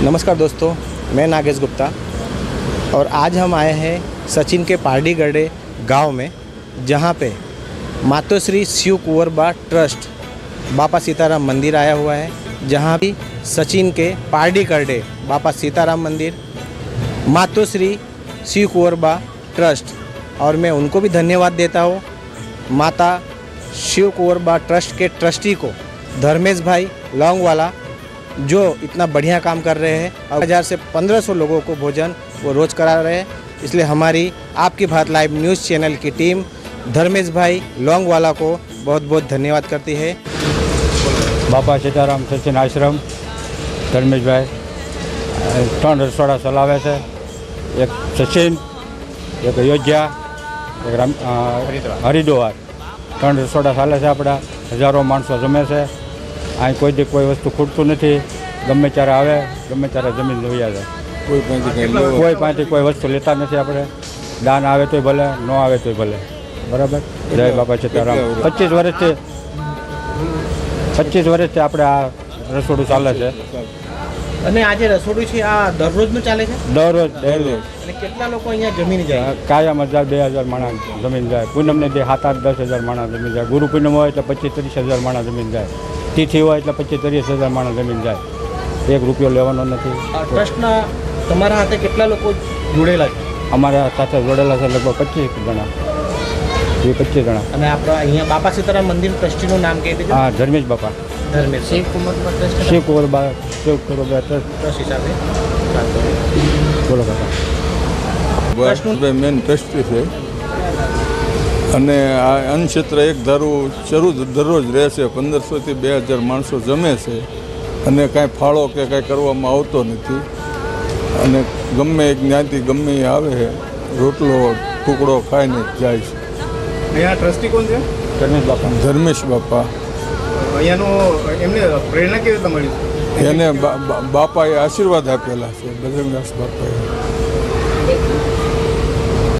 नमस्कार दोस्तों, मैं नागेश गुप्ता और आज हम आए हैं सचिन के पारडी गढ़े गांव में, जहां पे मातोश्री शिव कुंवरबा ट्रस्ट बापा सीताराम मंदिर आया हुआ है, जहां भी सचिन के पारडी गढ़े बापा सीताराम मंदिर, मातोश्री शिव कुंवरबा ट्रस्ट, और मैं उनको भी धन्यवाद देता हूँ। माता शिव कुंवरबा ट्रस्ट के ट्रस्टी को धर्मेश भाई लौंगवाला, जो इतना बढ़िया काम कर रहे हैं और 1000 से 1500 लोगों को भोजन वो रोज़ करा रहे हैं। इसलिए हमारी आपकी भारत लाइव न्यूज़ चैनल की टीम धर्मेश भाई लौंगवाला को बहुत बहुत धन्यवाद करती है। बापा सीताराम सचिन आश्रम धर्मेश भाई 3 રસોડા ચલાવે છે, એક સચિન, એક અયોધ્યા, એક હરિદ્વાર, 3 રસોડા ચાલે છે આપણા। હજારો માણસો જમે છે। અહીં કોઈ વસ્તુ ખૂટતું નથી, ગમે ત્યારે આવે ગમે ત્યારે જમીન લઈ આવે, કોઈ પાસેથી કોઈ વસ્તુ લેતા નથી આપણે। દાન આવે તોય ભલે, ન આવે તોય ભલે, બરાબર। જય બાપા સીતારામ। 25 વર્ષથી આપણે આ રસોડું ચાલે છે। અને આ જે રસોડું છે આ દરરોજનું ચાલે છે? દરરોજ ડેલી। અને કેટલા લોકો અહીંયા જમીને જાય? કાયમ 1000-2000 માણસ જમીન જાય। પૂનમને દે 7-8-10 હજાર માણસ જમીન જાય। ગુરુ પૂનમ હોય એટલે 25-30 હજાર માણસ જમીન જાય। તિથિ હોય એટલે 25-30 હજાર માણસ જમીન જાય। 1 રૂપિયો લેવાનો નથી। ટ્રસ્ટના તમારા હાથે કેટલા લોકો જોડેલા છે? અમારા સાથે જોડેલા છે લગભગ 25 જણા, 25 જણા। અને આપણા અહીંયા બાપા સીતારામ મંદિર ટ્રસ્ટીનું નામ કહી દેજો। હા, ધર્મેશ બાપા, ધર્મેશ શિવ કુંવરબા ટ્રસ્ટ, શિવ કુંવરબા ટ્રસ્ટ હિસાબે બોલો કાકા। મેન ટ્રસ્ટી છે અને આ અન્નક્ષેત્ર એક ધારું શરૂ દરરોજ રહે છે। 1500થી 2000 માણસો જમે છે અને કાંઈ ફાળો કે કાંઈ કરવામાં આવતો નથી। અને ગમે એક જ્ઞાતિ ગમે એ આવે છે, રોટલો ટુકડો ખાઈને જાય છે। અહીંયા ટ્રસ્ટી કોણ છે? ધર્મેશ બાપા। ધર્મેશ બાપા, અહીંયાનું એમને પ્રેરણા કેવી રીતે મળી? એને બાપાએ આશીર્વાદ આપેલા છે, બજરંગદાસ બાપાએ।